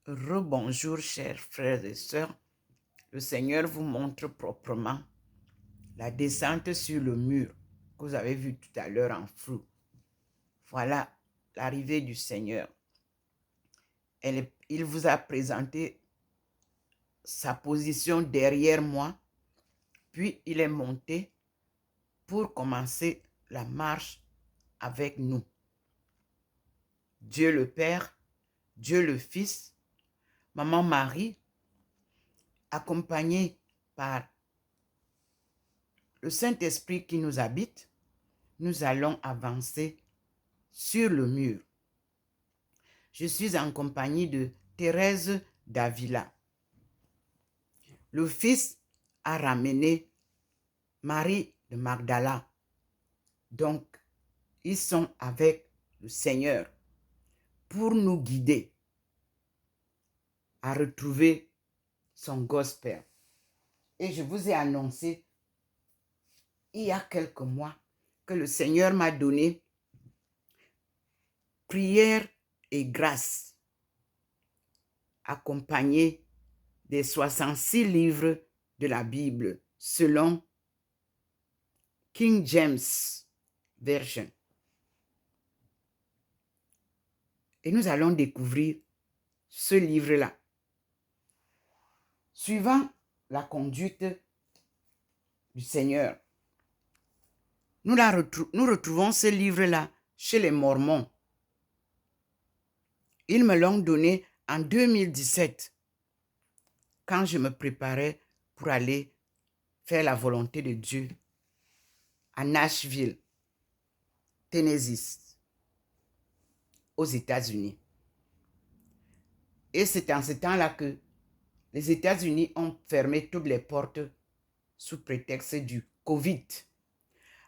Rebonjour, chers frères et sœurs. Le Seigneur vous montre proprement la descente sur le mur que vous avez vu tout à l'heure en flou. Voilà l'arrivée du Seigneur. Il vous a présenté sa position derrière moi, puis il est monté pour commencer la marche avec nous. Dieu le Père, Dieu le Fils, Maman Marie, accompagnée par le Saint-Esprit qui nous habite, nous allons avancer sur le mur. Je suis en compagnie de Thérèse d'Avila. Le Fils a ramené Marie de Magdala. Donc, ils sont avec le Seigneur pour nous guider à retrouver son gospel. Et je vous ai annoncé il y a quelques mois que le Seigneur m'a donné prière et grâce accompagnée des 66 livres de la Bible selon King James Version. Et nous allons découvrir ce livre-là. Suivant la conduite du Seigneur, nous retrouvons ce livre-là chez les Mormons. Ils me l'ont donné en 2017, quand je me préparais pour aller faire la volonté de Dieu à Nashville, Tennessee, aux États-Unis. Et c'est en ce temps-là que les États-Unis ont fermé toutes les portes sous prétexte du Covid.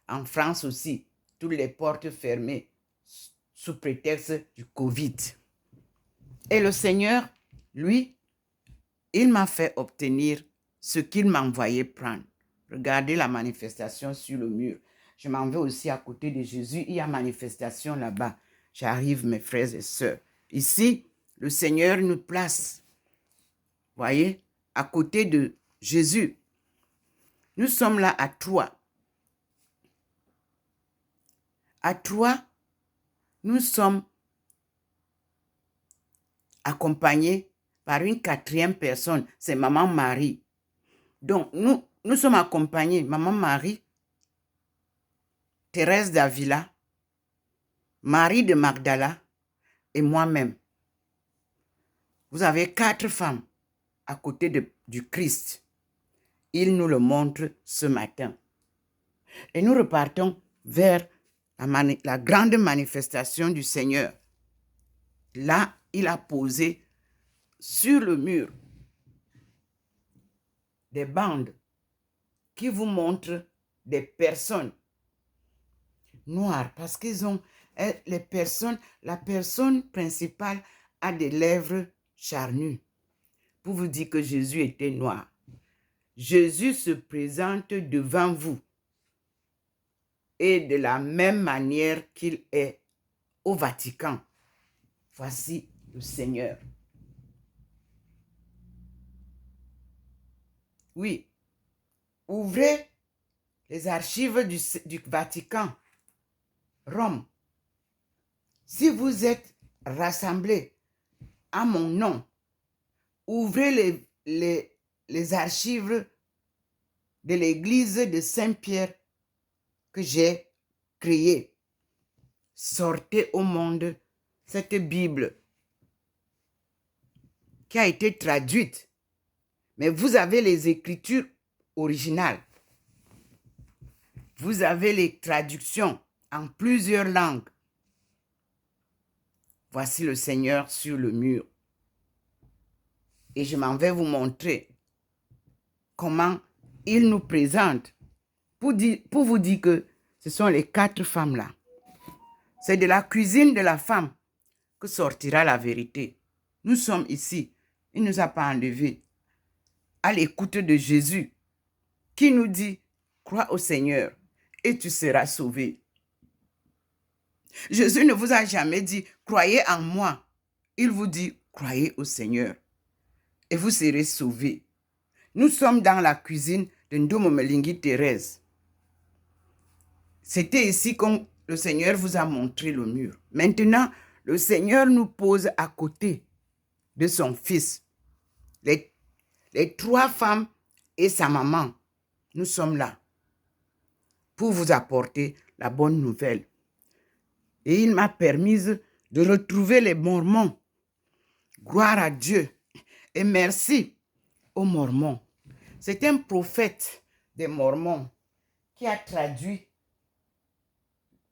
En France aussi, toutes les portes fermées sous prétexte du Covid. Et le Seigneur, lui, il m'a fait obtenir ce qu'il m'envoyait prendre. Regardez la manifestation sur le mur. Je m'en vais aussi à côté de Jésus. Il y a manifestation là-bas. J'arrive, mes frères et sœurs. Ici, le Seigneur nous place, voyez, à côté de Jésus. Nous sommes là à Troyes. À Troyes, nous sommes accompagnés par une quatrième personne, c'est Maman Marie. Donc, nous sommes accompagnés, Maman Marie, Thérèse d'Avila, Marie de Magdala et moi-même. Vous avez 4 femmes à côté du Christ. Il nous le montre ce matin. Et nous repartons vers la grande manifestation du Seigneur. Là, il a posé sur le mur des bandes qui vous montrent des personnes noires parce qu'ils ont la personne principale a des lèvres charnues pour vous dire que Jésus était noir. Jésus se présente devant vous et de la même manière qu'il est au Vatican. Voici le Seigneur. Oui, ouvrez les archives du Vatican, Rome. Si vous êtes rassemblés à mon nom, ouvrez les archives de l'église de Saint-Pierre que j'ai créée. Sortez au monde cette Bible qui a été traduite. Mais vous avez les écritures originales. Vous avez les traductions en plusieurs langues. Voici le Seigneur sur le mur. Et je m'en vais vous montrer comment il nous présente pour vous dire que ce sont les 4 femmes-là. C'est de la cuisine de la femme que sortira la vérité. Nous sommes ici. Il ne nous a pas enlevés. À l'écoute de Jésus qui nous dit, crois au Seigneur et tu seras sauvé. Jésus ne vous a jamais dit, croyez en moi. Il vous dit, Croyez au Seigneur et vous serez sauvés. Nous sommes dans la cuisine de Ndomo Melingi Thérèse. C'était ici que le Seigneur vous a montré le mur. Maintenant, le Seigneur nous pose à côté de son fils. Les 3 femmes et sa maman, nous sommes là pour vous apporter la bonne nouvelle. Et il m'a permis de retrouver les Mormons. Gloire à Dieu et merci aux Mormons. C'est un prophète des Mormons qui a traduit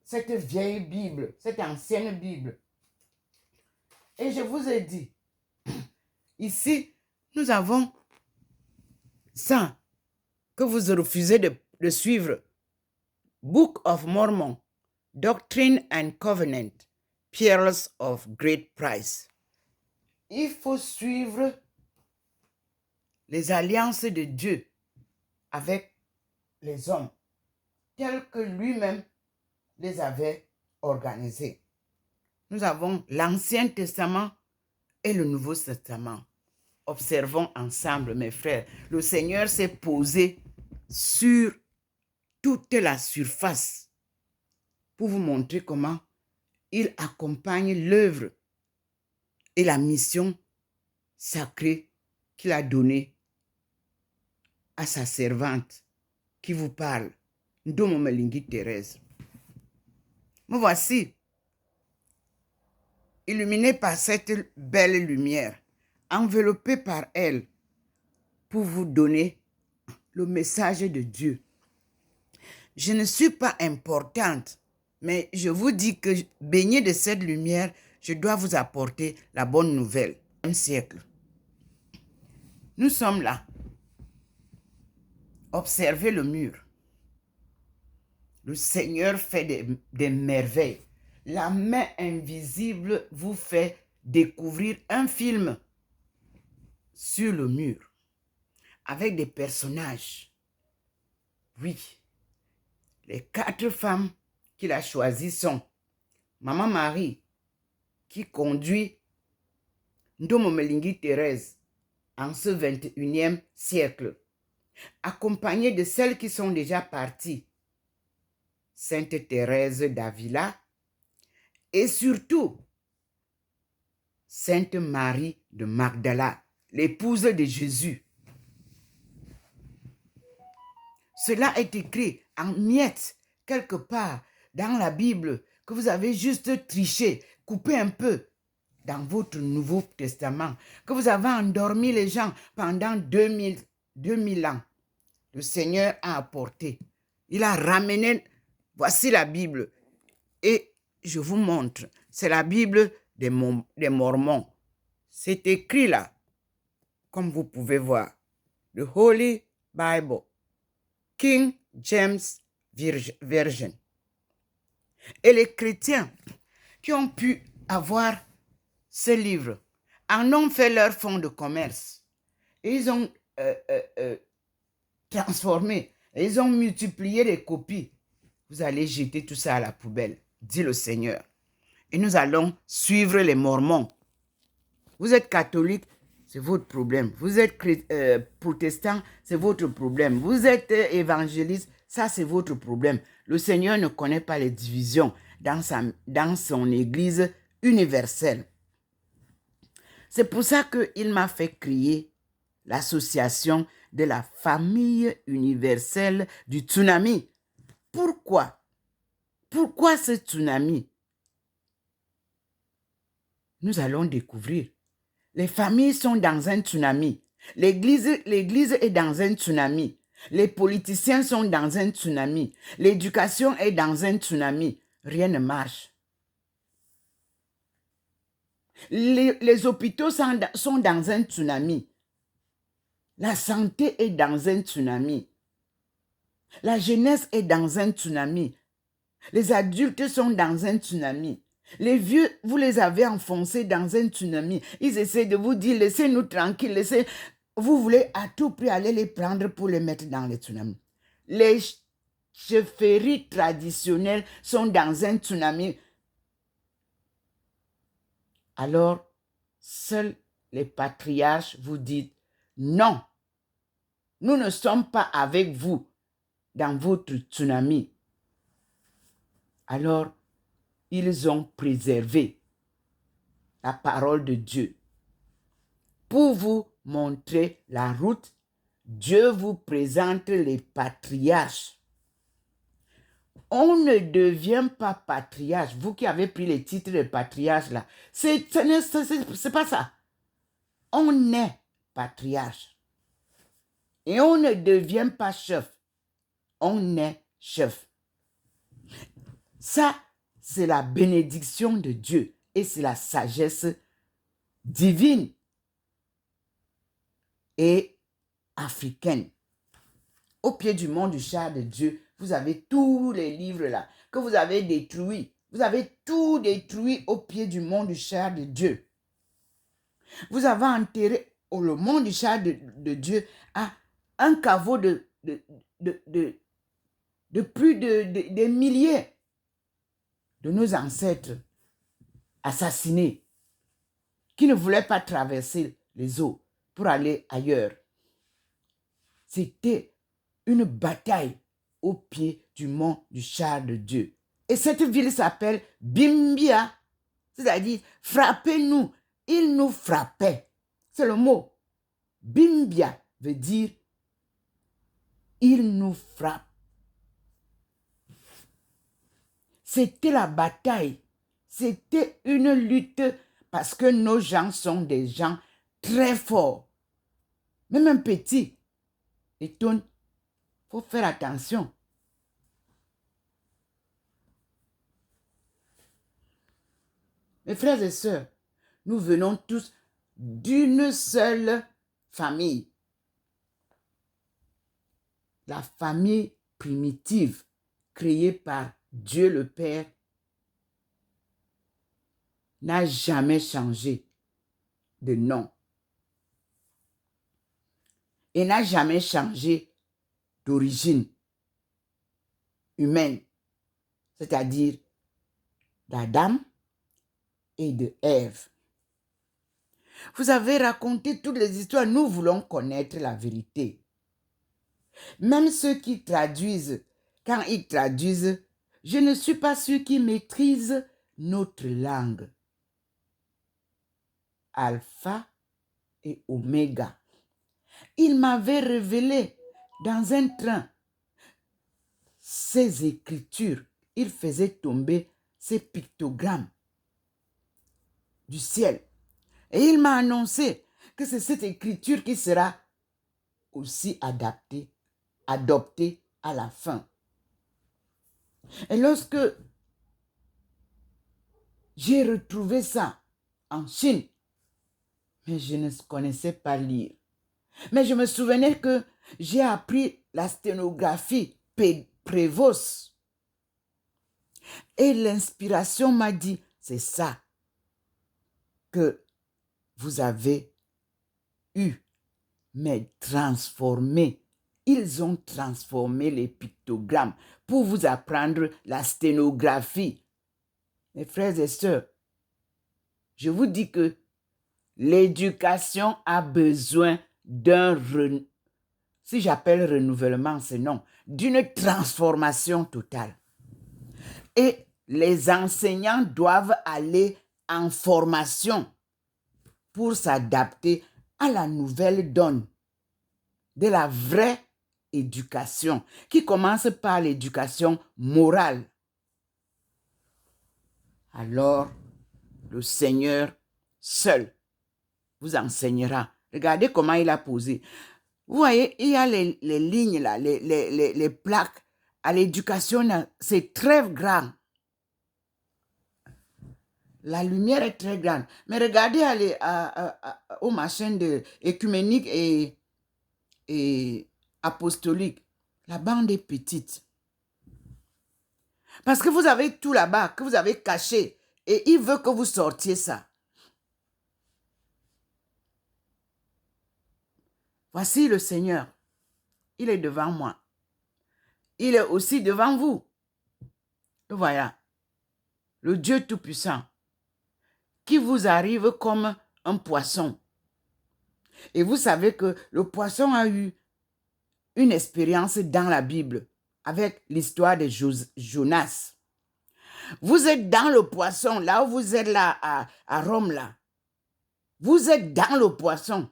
cette vieille Bible, cette ancienne Bible. Et je vous ai dit, ici, nous avons ça que vous refusez de suivre. Book of Mormon, Doctrine and Covenant, Pearls of Great Price. Il faut suivre les alliances de Dieu avec les hommes, telles que lui-même les avait organisées. Nous avons l'Ancien Testament et le Nouveau Testament. Observons ensemble, mes frères. Le Seigneur s'est posé sur toute la surface pour vous montrer comment il accompagne l'œuvre et la mission sacrée qu'il a donnée à sa servante qui vous parle, Ndomo Melingi Thérèse. Me voici, illuminé par cette belle lumière, enveloppé par elle, pour vous donner le message de Dieu. Je ne suis pas importante, mais je vous dis que baigné de cette lumière, je dois vous apporter la bonne nouvelle. Un siècle. Nous sommes là. Observez le mur. Le Seigneur fait des merveilles. La main invisible vous fait découvrir un film sur le mur avec des personnages. Oui, les 4 femmes qu'il a choisies sont Maman Marie, qui conduit Ndomo Melingi Thérèse en ce 21e siècle, accompagnée de celles qui sont déjà parties, Sainte Thérèse d'Avila, et surtout Sainte Marie de Magdala, l'épouse de Jésus. Cela est écrit en miettes quelque part dans la Bible que vous avez juste triché, coupé un peu dans votre Nouveau Testament, que vous avez endormi les gens pendant 2000 ans. Le Seigneur a apporté. Il a ramené, voici la Bible. Et je vous montre, c'est la Bible des Mormons. C'est écrit là, comme vous pouvez voir. The Holy Bible, King James Version. Et les chrétiens qui ont pu avoir ce livre en ont fait leur fonds de commerce. Et ils ont transformé, et ils ont multiplié les copies. Vous allez jeter tout ça à la poubelle, dit le Seigneur. Et nous allons suivre les Mormons. Vous êtes catholique, c'est votre problème. Vous êtes protestant, c'est votre problème. Vous êtes évangéliste, ça c'est votre problème. Le Seigneur ne connaît pas les divisions dans son Église universelle. C'est pour ça qu'il m'a fait créer l'association de la famille universelle du tsunami. Pourquoi? Pourquoi ce tsunami? Nous allons découvrir. Les familles sont dans un tsunami. L'église est dans un tsunami. Les politiciens sont dans un tsunami. L'éducation est dans un tsunami. Rien ne marche. Les hôpitaux sont dans un tsunami. La santé est dans un tsunami. La jeunesse est dans un tsunami. Les adultes sont dans un tsunami. Les vieux, vous les avez enfoncés dans un tsunami. Ils essaient de vous dire, laissez-nous tranquilles. Vous voulez à tout prix aller les prendre pour les mettre dans le tsunami. Les chefferies traditionnelles sont dans un tsunami. Alors, seuls les patriarches vous disent non, nous ne sommes pas avec vous dans votre tsunami. Alors, ils ont préservé la parole de Dieu. Pour vous montrer la route, Dieu vous présente les patriarches. On ne devient pas patriarche. Vous qui avez pris les titres de patriarche là, c'est pas ça. On est patriarche. Et on ne devient pas chef. On est chef. Ça, c'est la bénédiction de Dieu et c'est la sagesse divine et africaine. Au pied du mont du char de Dieu, vous avez tous les livres là que vous avez détruits. Vous avez tout détruit au pied du mont du char de Dieu. Vous avez enterré le mont du char de Dieu à un caveau de plus de milliers de nos ancêtres assassinés qui ne voulaient pas traverser les eaux pour aller ailleurs. C'était une bataille au pied du mont du char de Dieu. Et cette ville s'appelle Bimbia, c'est-à-dire frappez-nous. Il nous frappait. C'est le mot. Bimbia veut dire il nous frappe. C'était la bataille. C'était une lutte parce que nos gens sont des gens très forts. Même un petit étonne. Il faut faire attention. Mes frères et sœurs, nous venons tous d'une seule famille. La famille primitive créée par Dieu le Père n'a jamais changé de nom et n'a jamais changé d'origine humaine, c'est-à-dire d'Adam et de Ève. Vous avez raconté toutes les histoires, nous voulons connaître la vérité. Même ceux qui traduisent, quand ils traduisent, je ne suis pas sûr qu'ils maîtrisent notre langue. Alpha et Oméga. Il m'avait révélé dans un train ces écritures. Il faisait tomber ces pictogrammes du ciel. Et il m'a annoncé que c'est cette écriture qui sera aussi adoptée à la fin. Et lorsque j'ai retrouvé ça en Chine, mais je ne connaissais pas lire. Mais je me souvenais que j'ai appris la sténographie Prévost. Et l'inspiration m'a dit, c'est ça que vous avez eu, mais transformé. Ils ont transformé les pictogrammes pour vous apprendre la sténographie. Mes frères et sœurs, je vous dis que l'éducation a besoin d'un, si j'appelle renouvellement, c'est non, d'une transformation totale. Et les enseignants doivent aller en formation pour s'adapter à la nouvelle donne de la vraie éducation qui commence par l'éducation morale. Alors, le Seigneur seul vous enseignera. Regardez comment il a posé. Vous voyez, il y a les lignes là, les plaques. À l'éducation, c'est très grand. La lumière est très grande. Mais regardez aux machines écuméniques et apostoliques. La bande est petite. Parce que vous avez tout là-bas, que vous avez caché. Et il veut que vous sortiez ça. Voici le Seigneur. Il est devant moi. Il est aussi devant vous. Et voilà. Le Dieu Tout-Puissant qui vous arrive comme un poisson. Et vous savez que le poisson a eu une expérience dans la Bible avec l'histoire de Jonas. Vous êtes dans le poisson, là où vous êtes là à Rome, là. Vous êtes dans le poisson.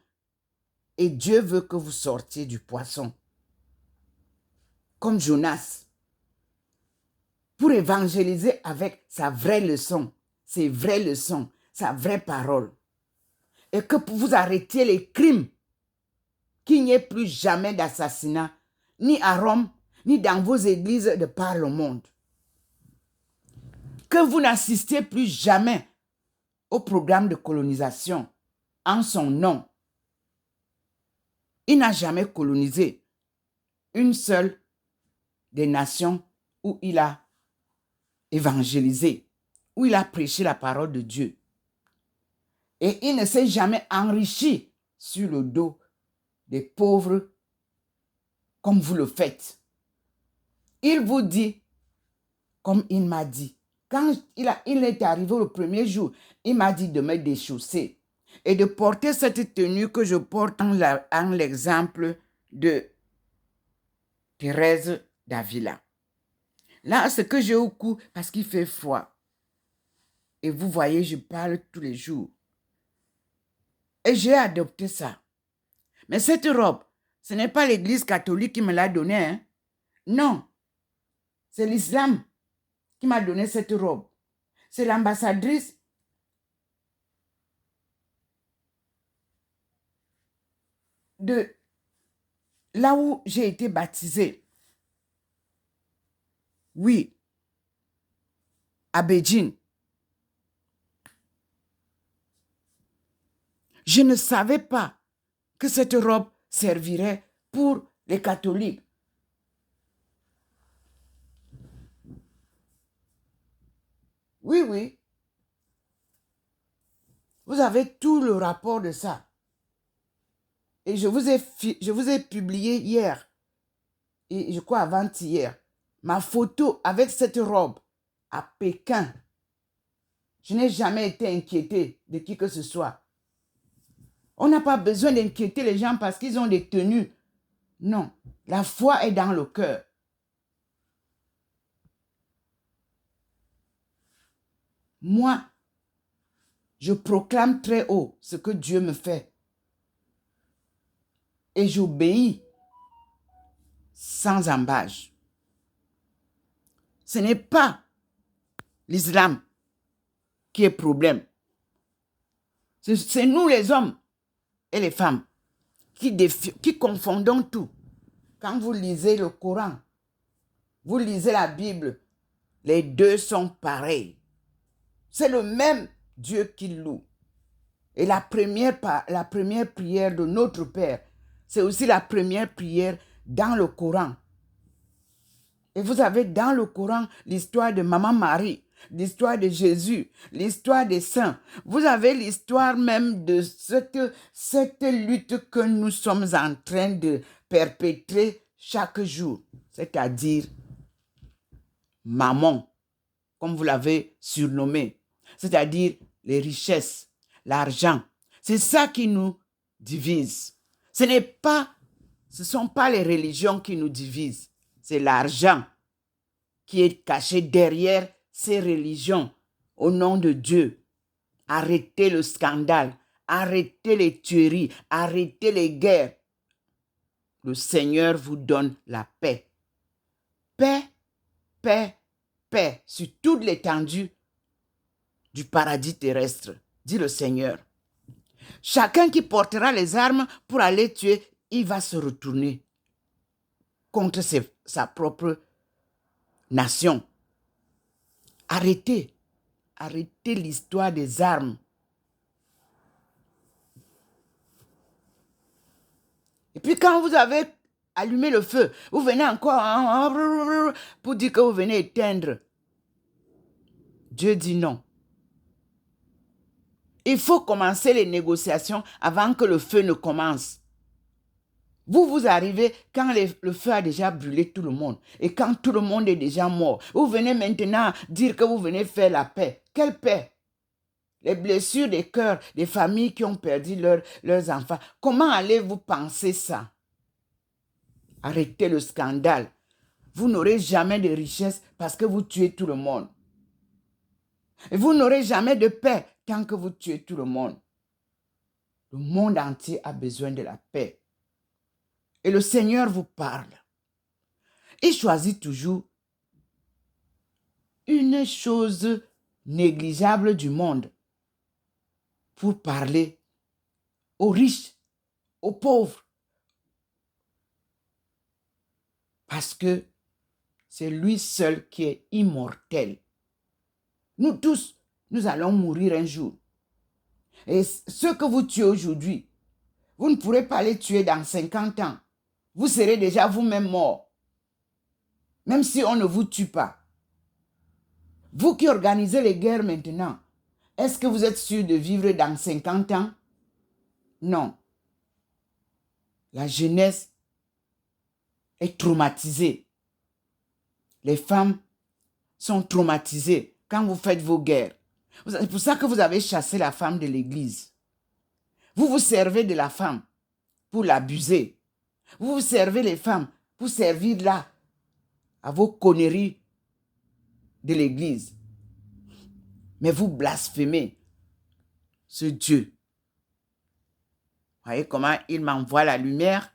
Et Dieu veut que vous sortiez du poisson. Comme Jonas. Pour évangéliser avec sa vraie leçon, ses vraies leçons, sa vraie parole. Et que vous arrêtiez les crimes. Qu'il n'y ait plus jamais d'assassinat, ni à Rome, ni dans vos églises de par le monde. Que vous n'assistiez plus jamais au programme de colonisation en son nom. Il n'a jamais colonisé une seule des nations où il a évangélisé, où il a prêché la parole de Dieu. Et il ne s'est jamais enrichi sur le dos des pauvres comme vous le faites. Il vous dit, comme il m'a dit, quand il est arrivé le premier jour, il m'a dit de me déchausser et de porter cette tenue que je porte en l'exemple de Thérèse d'Avila. Là, ce que j'ai au cou, parce qu'il fait froid. Et vous voyez, je parle tous les jours. Et j'ai adopté ça. Mais cette robe, ce n'est pas l'Église catholique qui me l'a donnée. Hein? Non. C'est l'islam qui m'a donné cette robe. C'est l'ambassadrice de là où j'ai été baptisée. Oui. À Beijing. Je ne savais pas que cette robe servirait pour les catholiques. Oui, oui. Vous avez tout le rapport de ça. Et je vous ai publié hier, et je crois avant-hier, ma photo avec cette robe à Pékin. Je n'ai jamais été inquiétée de qui que ce soit. On n'a pas besoin d'inquiéter les gens parce qu'ils ont des tenues. Non, la foi est dans le cœur. Moi, je proclame très haut ce que Dieu me fait. Et j'obéis sans embâche. Ce n'est pas l'islam qui est problème. C'est nous les hommes et les femmes qui confondons tout. Quand vous lisez le Coran, vous lisez la Bible, les deux sont pareils. C'est le même Dieu qui loue. Et la première prière de notre Père, c'est aussi la première prière dans le Coran. Et vous avez dans le Coran l'histoire de Maman Marie, l'histoire de Jésus, l'histoire des saints. Vous avez l'histoire même de cette lutte que nous sommes en train de perpétrer chaque jour. C'est-à-dire Maman, comme vous l'avez surnommé. C'est-à-dire les richesses, l'argent. C'est ça qui nous divise. Ce ne sont pas les religions qui nous divisent. C'est l'argent qui est caché derrière ces religions au nom de Dieu. Arrêtez le scandale, arrêtez les tueries, arrêtez les guerres. Le Seigneur vous donne la paix. Paix, paix, paix sur toute l'étendue du paradis terrestre, dit le Seigneur. Chacun qui portera les armes pour aller tuer, il va se retourner contre sa propre nation. Arrêtez l'histoire des armes. Et puis quand vous avez allumé le feu, vous venez encore pour dire que vous venez éteindre. Dieu dit non. Il faut commencer les négociations avant que le feu ne commence. Vous arrivez quand le feu a déjà brûlé tout le monde et quand tout le monde est déjà mort. Vous venez maintenant dire que vous venez faire la paix. Quelle paix? les blessures des cœurs, des familles qui ont perdu leurs enfants. Comment allez-vous penser ça? Arrêtez le scandale. Vous n'aurez jamais de richesse parce que vous tuez tout le monde. Et vous n'aurez jamais de paix tant que vous tuez tout le monde. Le monde entier a besoin de la paix. Et le Seigneur vous parle. Il choisit toujours une chose négligeable du monde pour parler aux riches, aux pauvres. Parce que c'est lui seul qui est immortel. Nous tous, nous allons mourir un jour. Et ce que vous tuez aujourd'hui, vous ne pourrez pas les tuer dans 50 ans. Vous serez déjà vous-même mort. Même si on ne vous tue pas. Vous qui organisez les guerres maintenant, est-ce que vous êtes sûr de vivre dans 50 ans? Non. La jeunesse est traumatisée. Les femmes sont traumatisées quand vous faites vos guerres. C'est pour ça que vous avez chassé la femme de l'église. Vous vous servez de la femme pour l'abuser. Vous vous servez les femmes pour servir là à vos conneries de l'église. Mais vous blasphémez ce Dieu. Voyez comment il m'envoie la lumière?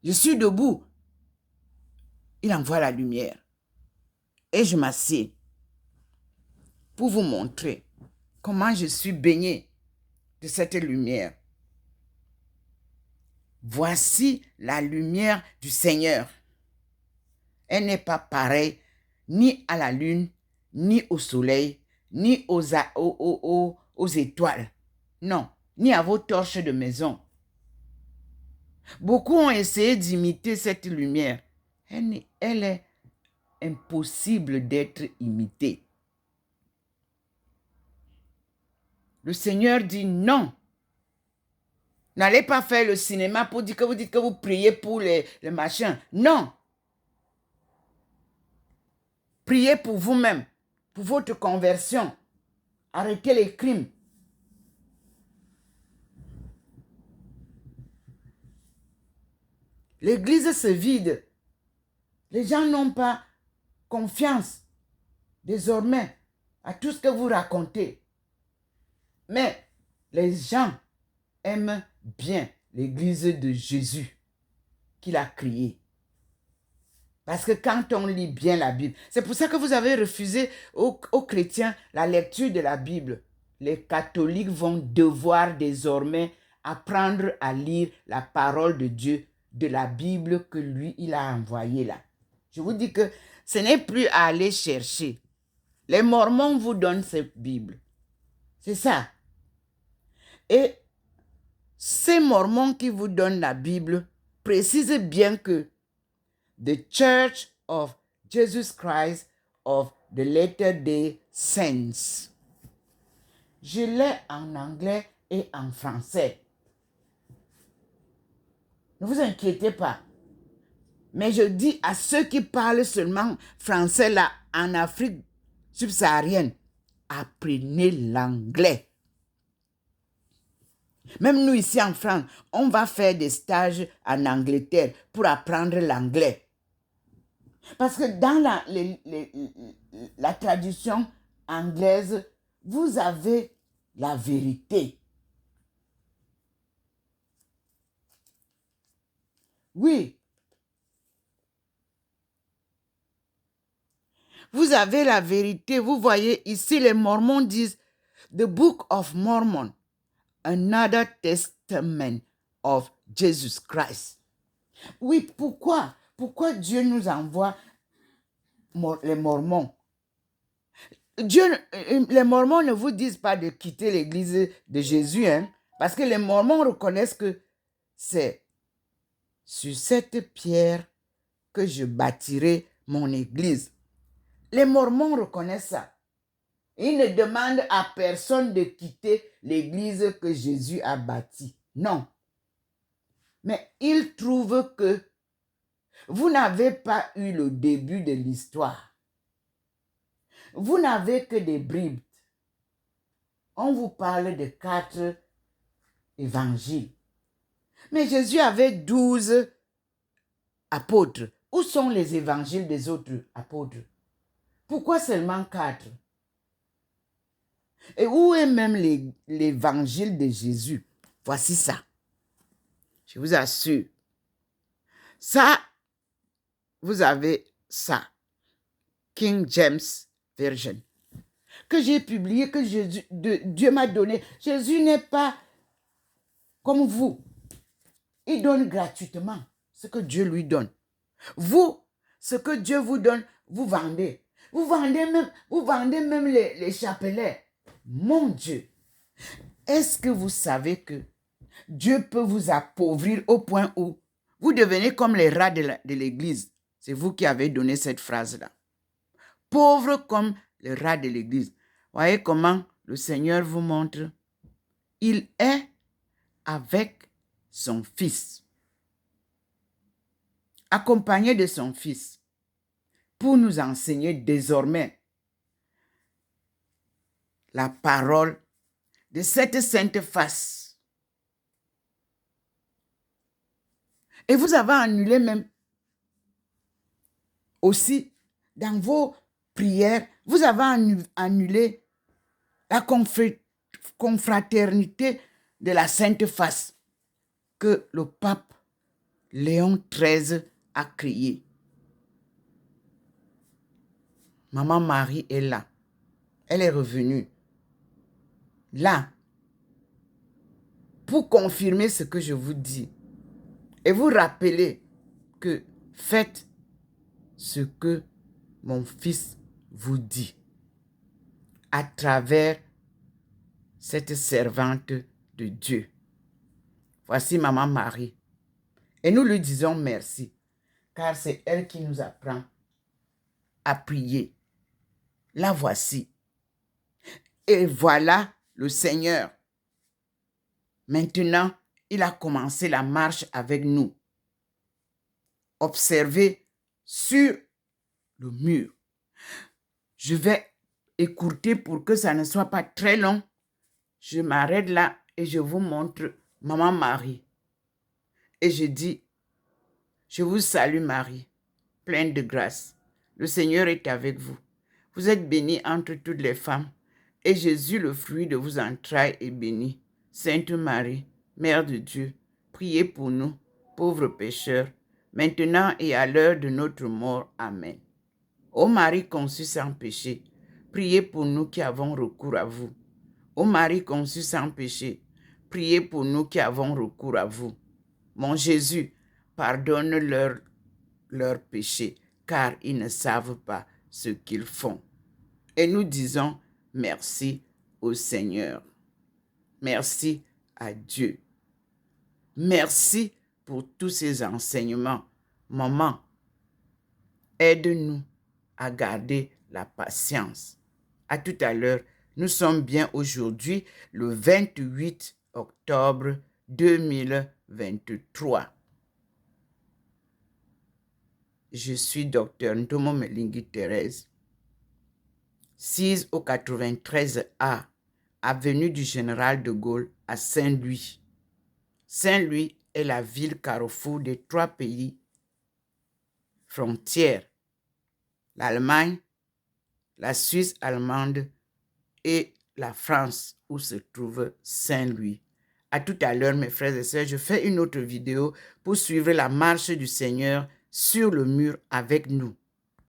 Je suis debout. Il envoie la lumière. Et je m'assieds pour vous montrer comment je suis baigné de cette lumière. Voici la lumière du Seigneur. Elle n'est pas pareille ni à la lune, ni au soleil, ni aux étoiles. Non, ni à vos torches de maison. Beaucoup ont essayé d'imiter cette lumière. Elle est impossible d'être imitée. Le Seigneur dit non. N'allez pas faire le cinéma pour dire que vous dites que vous priez pour les machins. Non. Priez pour vous-même, pour votre conversion. Arrêtez les crimes. L'église se vide. Les gens n'ont pas confiance désormais à tout ce que vous racontez. Mais les gens aiment bien l'église de Jésus qu'il a créée. Parce que quand on lit bien la Bible, c'est pour ça que vous avez refusé aux chrétiens la lecture de la Bible. Les catholiques vont devoir désormais apprendre à lire la parole de Dieu de la Bible que lui, il a envoyée là. Je vous dis que ce n'est plus à aller chercher. Les Mormons vous donnent cette Bible. C'est ça. Et ces Mormons qui vous donnent la Bible précisent bien que The Church of Jesus Christ of the Latter-day Saints. Je l'ai en anglais et en français. Ne vous inquiétez pas. Mais je dis à ceux qui parlent seulement français là, en Afrique subsaharienne, apprenez l'anglais. Même nous ici en France, on va faire des stages en Angleterre pour apprendre l'anglais. Parce que dans la traduction anglaise, vous avez la vérité. Oui. Vous avez la vérité. Vous voyez ici, les Mormons disent The Book of Mormon, another testament of Jesus Christ. Oui, pourquoi? Pourquoi Dieu nous envoie les Mormons? Les Mormons ne vous disent pas de quitter l'église de Jésus, hein, parce que les Mormons reconnaissent que c'est sur cette pierre que je bâtirai mon église. Les Mormons reconnaissent ça. Ils ne demandent à personne de quitter l'église que Jésus a bâtie. Non. Mais ils trouvent que vous n'avez pas eu le début de l'histoire. Vous n'avez que des bribes. on vous parle de 4 évangiles. Mais Jésus avait 12 apôtres. Où sont les évangiles des autres apôtres? Pourquoi seulement 4? Et où est même l'évangile de Jésus? Voici ça. Je vous assure. Ça, vous avez ça. King James Version. Que j'ai publié, que Dieu m'a donné. Jésus n'est pas comme vous. Il donne gratuitement ce que Dieu lui donne. Vous, ce que Dieu vous donne, vous vendez. Vous vendez même les chapelets. Mon Dieu, est-ce que vous savez que Dieu peut vous appauvrir au point où vous devenez comme les rats de l'église? C'est vous qui avez donné cette phrase-là. Pauvre comme les rats de l'église. Voyez comment le Seigneur vous montre. Il est avec son Fils. Accompagné de son Fils. Pour nous enseigner désormais la parole de cette sainte face. Et vous avez annulé même aussi dans vos prières, vous avez annulé la confraternité de la sainte face que le pape Léon XIII a créée. Maman Marie est là. Elle est revenue. Là, pour confirmer ce que je vous dis et vous rappeler que faites ce que mon Fils vous dit à travers cette servante de Dieu. Voici Maman Marie. Et nous lui disons merci, car c'est elle qui nous apprend à prier. La voici. Et voilà le Seigneur. Maintenant, il a commencé la marche avec nous. Observez sur le mur. Je vais écourter pour que ça ne soit pas très long. Je m'arrête là et je vous montre Maman Marie. Et je dis, je vous salue Marie, pleine de grâce. Le Seigneur est avec vous. Vous êtes bénie entre toutes les femmes. Et Jésus, le fruit de vos entrailles, est béni. Sainte Marie, Mère de Dieu, priez pour nous, pauvres pécheurs, maintenant et à l'heure de notre mort. Amen. Ô Marie conçue sans péché, priez pour nous qui avons recours à vous. Ô Marie conçue sans péché, priez pour nous qui avons recours à vous. Mon Jésus, pardonne-leur leurs péchés, car ils ne savent pas ce qu'ils font. Et nous disons merci au Seigneur. Merci à Dieu. Merci pour tous ces enseignements. Maman, aide-nous à garder la patience. À tout à l'heure. Nous sommes bien aujourd'hui, le 28 octobre 2023. Je suis Dr Ntomo Melingi Thérèse, 6 au 93A, avenue du Général de Gaulle à Saint-Louis. Saint-Louis est la ville carrefour des 3 pays frontières, l'Allemagne, la Suisse allemande et la France, où se trouve Saint-Louis. À tout à l'heure, mes frères et sœurs, je fais une autre vidéo pour suivre la marche du Seigneur sur le mur avec nous.